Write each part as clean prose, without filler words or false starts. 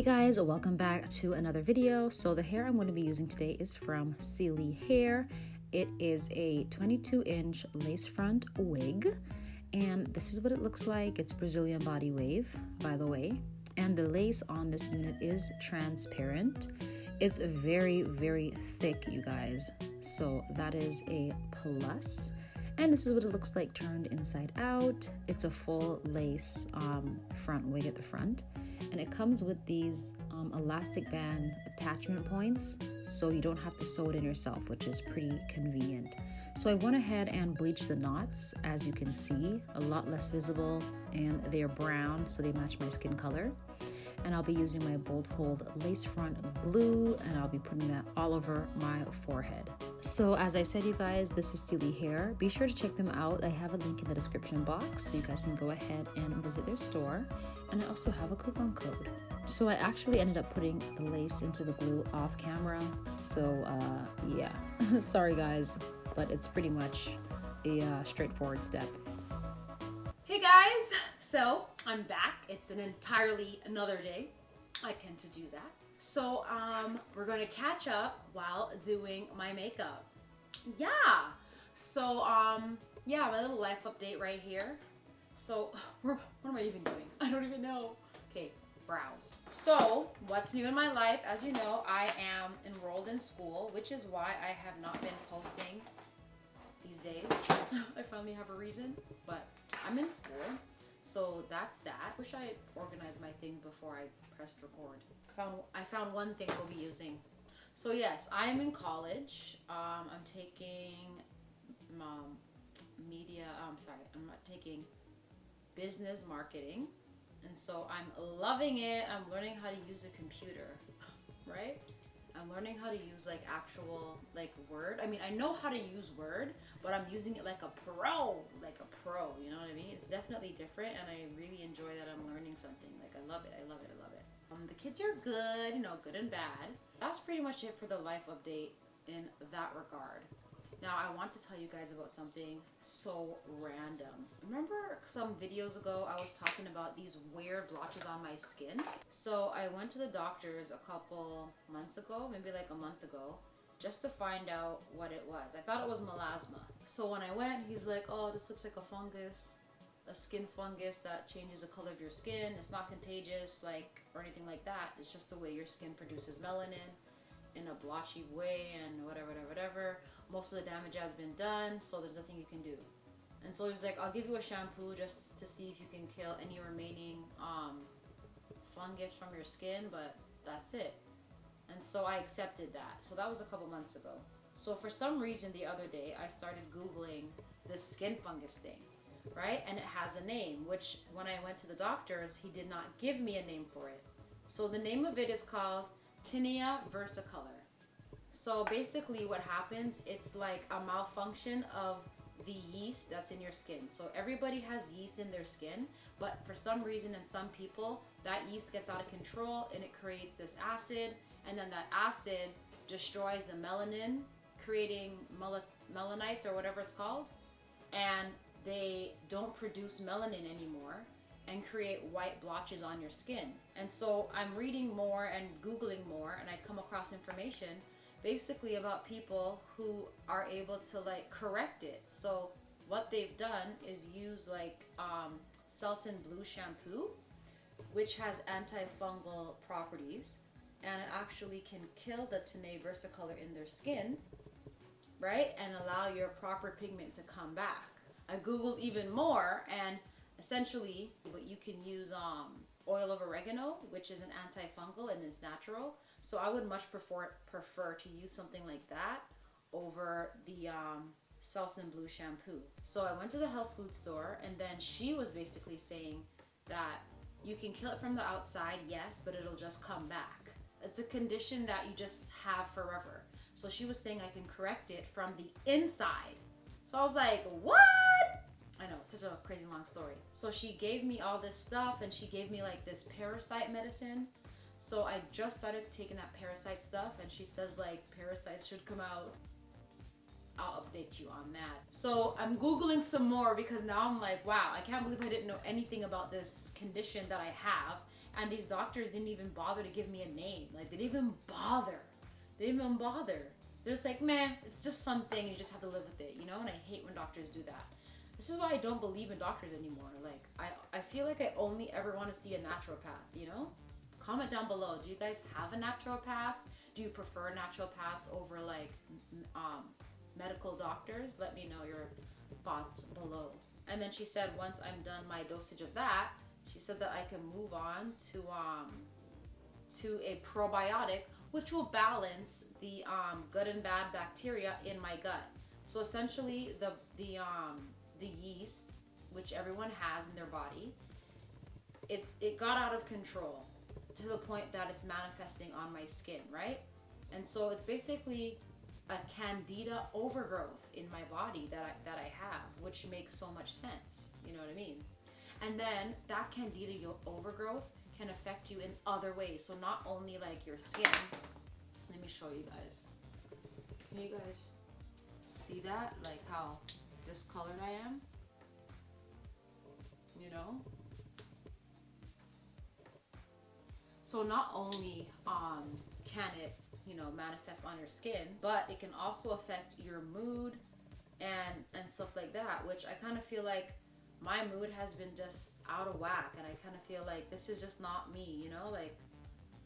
Guys, welcome back to another video. So the hair I'm going to be using today is from Celie hair. It is a 22-inch lace front wig, and this is what it looks like. It's Brazilian body wave, by the way, and the lace on this unit is transparent. It's very, very thick, you guys, so that is a plus. And this is what it looks like turned inside out. It's a full lace front wig at the front, and it comes with these elastic band attachment points, so you don't have to sew it in yourself, which is pretty convenient. So I went ahead and bleached the knots, as you can see, a lot less visible, and they're brown, so they match my skin color. And I'll be using my Bold Hold lace front glue, and I'll be putting that all over my forehead. So as I said, you guys, this is Celie hair. Be sure to check them out. I have a link in the description box, so you guys can go ahead and visit their store. And I also have a coupon code. So I actually ended up putting the lace into the glue off camera. So yeah, sorry guys, but it's pretty much a straightforward step. Hey guys, so I'm back. It's an entirely another day. I tend to do that. So we're gonna catch up while doing my makeup. Yeah. So yeah, my little life update right here. So what am I even doing? I don't even know. Okay, browse. So what's new in my life? As you know, I am enrolled in school, which is why I have not been posting these days. I finally have a reason, but I'm in school, so that's that. Wish I organized my thing before I pressed record. I found one thing we'll be using. So yes, I am in college. I'm taking I'm not taking business marketing, and so I'm loving it. I'm learning how to use a computer, right? I'm learning how to use like actual Word. I mean, I know how to use Word, but I'm using it like a pro, you know what I mean? It's definitely different, and I really enjoy that I'm learning something. Like, I love it, I love it, I love it. The kids are good, you know, good and bad. That's pretty much it for the life update in that regard. Now, I want to tell you guys about something so random. Remember some videos ago, I was talking about these weird blotches on my skin? So I went to the doctor's a couple months ago, maybe like a month ago, just to find out what it was. I thought it was melasma. So when I went, he's like, oh, this looks like a fungus, a skin fungus that changes the color of your skin. It's not contagious, or anything like that. It's just the way your skin produces melanin in a blotchy way, and whatever. Most of the damage has been done, so there's nothing you can do. And so he's like, I'll give you a shampoo just to see if you can kill any remaining fungus from your skin, but that's it. And so I accepted that. So that was a couple months ago. So for some reason the other day, I started Googling this skin fungus thing, right? And it has a name, which when I went to the doctor's, he did not give me a name for it. So the name of it is called Tinea versicolor. So basically what happens, it's like a malfunction of the yeast that's in your skin. So everybody has yeast in their skin, but for some reason in some people, that yeast gets out of control and it creates this acid, and then that acid destroys the melanin, creating melanites or whatever it's called, and they don't produce melanin anymore and create white blotches on your skin. And so I'm reading more and Googling more, and I come across information basically about people who are able to correct it. So what they've done is use Selsun Blue shampoo, which has antifungal properties, and it actually can kill the Tinea versicolor in their skin, right? And allow your proper pigment to come back. I Googled even more, and essentially, but you can use oil of oregano, which is an antifungal and is natural. So I would much prefer to use something like that over the Selsun Blue shampoo. So I went to the health food store, and then she was basically saying that you can kill it from the outside, yes, but it'll just come back. It's a condition that you just have forever. So she was saying I can correct it from the inside. So I was like, what? I know, it's such a crazy long story. So she gave me all this stuff, and she gave me this Parasite medicine. So I just started taking that Parasite stuff, and she says parasites should come out. I'll update you on that. So I'm Googling some more, because now I'm like, wow, I can't believe I didn't know anything about this condition that I have. And these doctors didn't even bother to give me a name. Like, they didn't even bother. They didn't even bother. They're just like, meh, it's just something, you just have to live with it, you know? And I hate when doctors do that. This is why I don't believe in doctors anymore. Like, I feel like I only ever want to see a naturopath, you know? Comment down below. Do you guys have a naturopath? Do you prefer naturopaths over, like, medical doctors? Let me know your thoughts below. And then she said once I'm done my dosage of that, she said that I can move on to a probiotic, which will balance the good and bad bacteria in my gut. So essentially, the yeast, which everyone has in their body, it got out of control to the point that it's manifesting on my skin, right? And so it's basically a Candida overgrowth in my body that I have, which makes so much sense. You know what I mean? And then that Candida overgrowth can affect you in other ways. So not only like your skin. Let me show you guys. Can you guys see that? Like how discolored I am? You know? So not only can it, you know, manifest on your skin, but it can also affect your mood and stuff like that, which I kind of feel like my mood has been just out of whack, and I kind of feel like this is just not me, you know? Like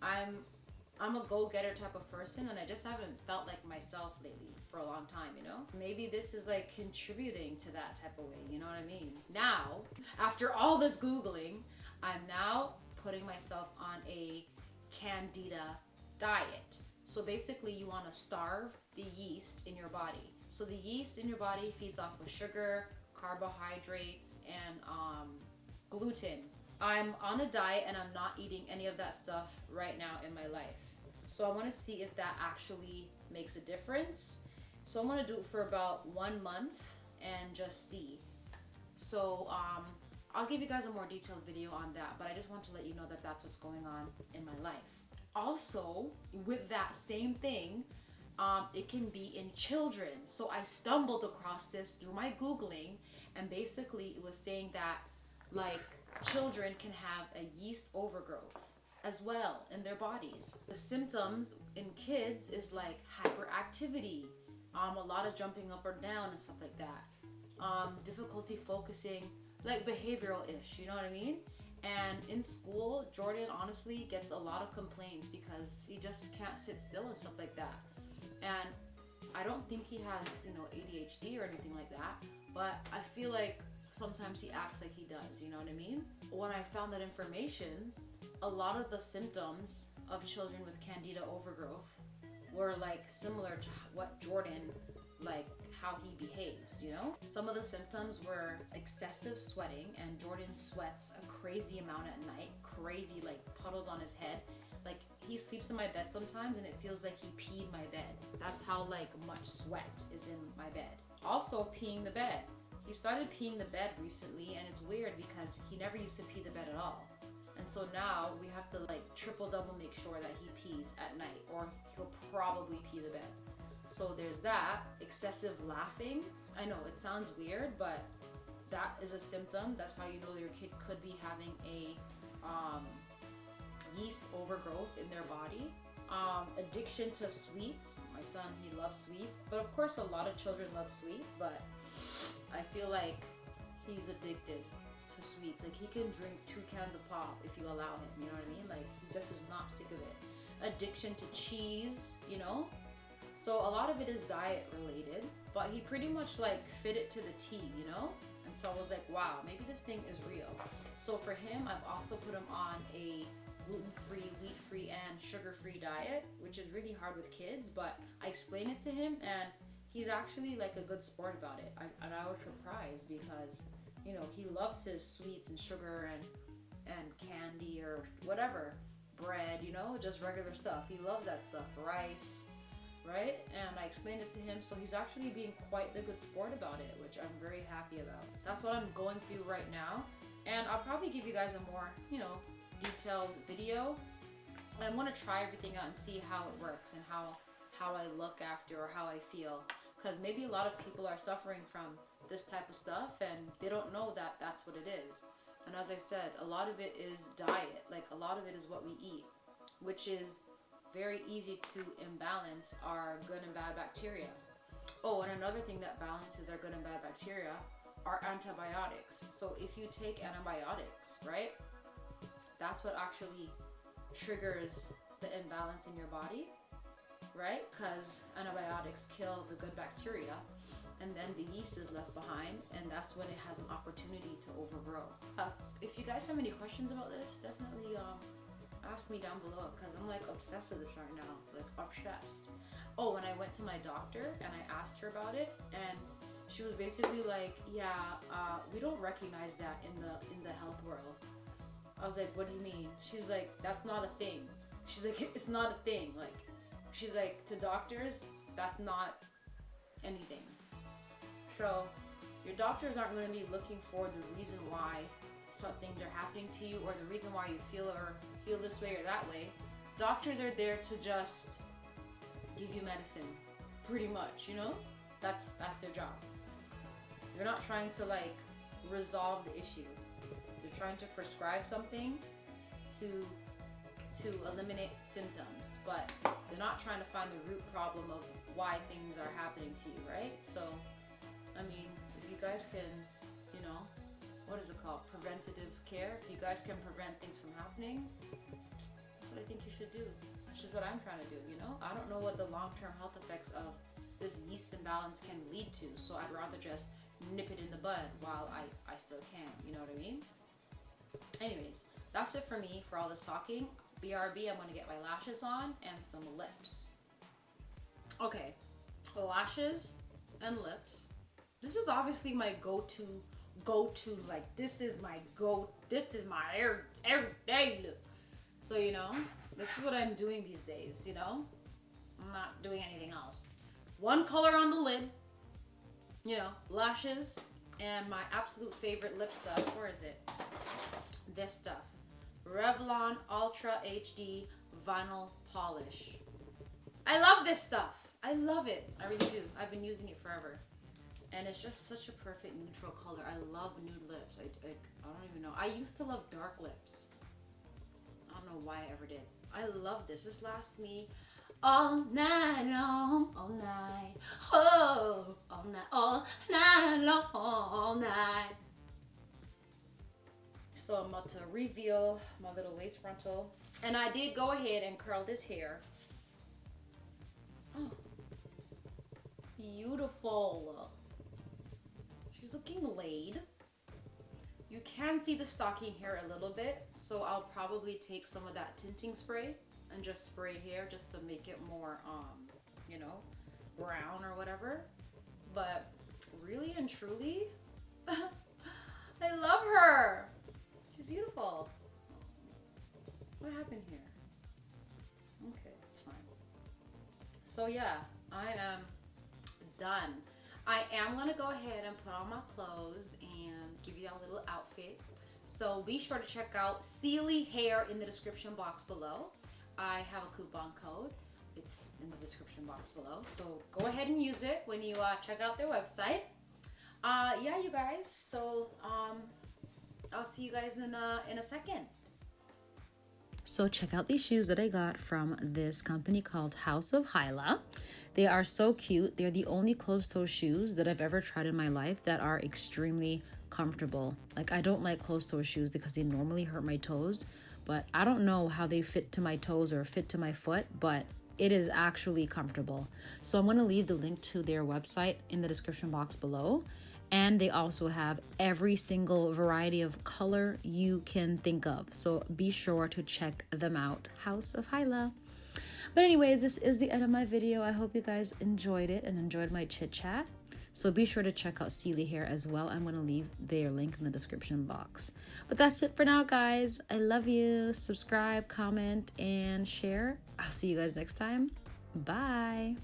I'm a go-getter type of person, and I just haven't felt like myself lately for a long time, you know? Maybe this is like contributing to that type of way, you know what I mean? Now, after all this Googling, I'm now putting myself on a Candida diet. So basically you want to starve the yeast in your body. So the yeast in your body feeds off of sugar, carbohydrates, and gluten. I'm on a diet and I'm not eating any of that stuff right now in my life. So I want to see if that actually makes a difference. So I'm going to do it for about 1 month and just see. So I'll give you guys a more detailed video on that, but I just want to let you know that that's what's going on in my life. Also, with that same thing, it can be in children. So I stumbled across this through my Googling, and basically it was saying that like children can have a yeast overgrowth as well in their bodies. The symptoms in kids is like hyperactivity, a lot of jumping up or down and stuff like that, difficulty focusing, like behavioral-ish, you know what I mean? And in school, Jordan honestly gets a lot of complaints because he just can't sit still and stuff like that. And I don't think he has, you know, ADHD or anything like that, but I feel like sometimes he acts like he does, you know what I mean? When I found that information, a lot of the symptoms of children with Candida overgrowth were like similar to what Jordan, like how he behaves, you know? Some of the symptoms were excessive sweating, and Jordan sweats a crazy amount at night, crazy like puddles on his head. Like he sleeps in my bed sometimes and it feels like he peed my bed. That's how like much sweat is in my bed. Also peeing the bed. He started peeing the bed recently, and it's weird because he never used to pee the bed at all. And so now we have to like triple double make sure that he pees at night, or he'll probably pee the bed. So there's that. Excessive laughing. I know it sounds weird, but that is a symptom. That's how you know your kid could be having a yeast overgrowth in their body. Addiction to sweets. My son, he loves sweets. But of course, a lot of children love sweets, but I feel like he's addicted to sweets. Like he can drink 2 cans of pop if you allow him, you know what I mean? Like he just is not sick of it. Addiction to cheese, you know? So a lot of it is diet related, but he pretty much like fit it to the T, you know? And so I was like, wow, maybe this thing is real. So for him, I've also put him on a gluten-free, wheat-free, and sugar-free diet, which is really hard with kids, but I explain it to him and he's actually like a good sport about it. And I was surprised because, you know, he loves his sweets and sugar and candy or whatever, bread, you know, just regular stuff. He loves that stuff, rice, right? And I explained it to him, so he's actually being quite the good sport about it, which I'm very happy about. That's what I'm going through right now, and I'll probably give you guys a more, you know, detailed video. I'm going to try everything out and see how it works and how I look after, or how I feel, because maybe a lot of people are suffering from this type of stuff and they don't know that that's what it is. And as I said, a lot of it is diet. Like a lot of it is what we eat, which is very easy to imbalance our good and bad bacteria. Oh, and another thing that balances our good and bad bacteria are antibiotics. So if you take antibiotics, right, that's what actually triggers the imbalance in your body, right? Because antibiotics kill the good bacteria, and then the yeast is left behind, and that's when it has an opportunity to overgrow. If you guys have any questions about this, definitely ask me down below, because I'm like obsessed with this right now, like obsessed. Oh, when I went to my doctor and I asked her about it, and she was basically like, yeah, we don't recognize that in the health world. I was like, what do you mean? She's like, that's not a thing. She's like, it's not a thing. Like, she's like, to doctors, that's not anything. So your doctors aren't going to be looking for the reason why some things are happening to you, or the reason why you feel this way or that way. Doctors are there to just give you medicine, pretty much, you know? That's their job. They're not trying to like resolve the issue. They're trying to prescribe something to eliminate symptoms, but they're not trying to find the root problem of why things are happening to you, right? So, I mean, if you guys can, you know, what is it called? Preventative care. If you guys can prevent things from happening, that's what I think you should do. Which is what I'm trying to do, you know? I don't know what the long-term health effects of this yeast imbalance can lead to, so I'd rather just nip it in the bud while I still can, you know what I mean? Anyways, that's it for me for all this talking. BRB, I'm going to get my lashes on and some lips. Okay, the lashes and lips. This is obviously my go-to, like this is my everyday look. So, you know, this is what I'm doing these days, you know? I'm not doing anything else. One color on the lid, you know, lashes, and my absolute favorite lip stuff. Where is it? This stuff. Revlon Ultra HD Vinyl Polish. I love this stuff. I love it. I really do. I've been using it forever. And it's just such a perfect neutral color. I love nude lips. I don't even know. I used to love dark lips. I don't know why I ever did. I love this. This lasts me all night long, all night. Oh, all night long, all night. So I'm about to reveal my little lace frontal. And I did go ahead and curl this hair. Oh, beautiful. She's looking laid. You can see the stocking hair a little bit, so I'll probably take some of that tinting spray and just spray hair just to make it more, you know, brown or whatever. But really and truly, I love her. She's beautiful. What happened here? Okay, it's fine. So yeah, I am done. I am gonna go ahead and put on my clothes and give you a little outfit. So be sure to check out Celie hair in the description box below. I have a coupon code. It's in the description box below. So go ahead and use it when you check out their website. Yeah, you guys. So I'll see you guys in a second. So check out these shoes that I got from this company called House of Hyla. They are so cute. They're the only closed-toe shoes that I've ever tried in my life that are extremely comfortable. Like, I don't like closed-toe shoes because they normally hurt my toes, but I don't know how they fit to my toes or fit to my foot, but it is actually comfortable. So I'm going to leave the link to their website in the description box below. And they also have every single variety of color you can think of. So be sure to check them out. House of Hyla. But anyways, this is the end of my video. I hope you guys enjoyed it and enjoyed my chit chat. So be sure to check out Celie hair as well. I'm going to leave their link in the description box. But that's it for now, guys. I love you. Subscribe, comment, and share. I'll see you guys next time. Bye.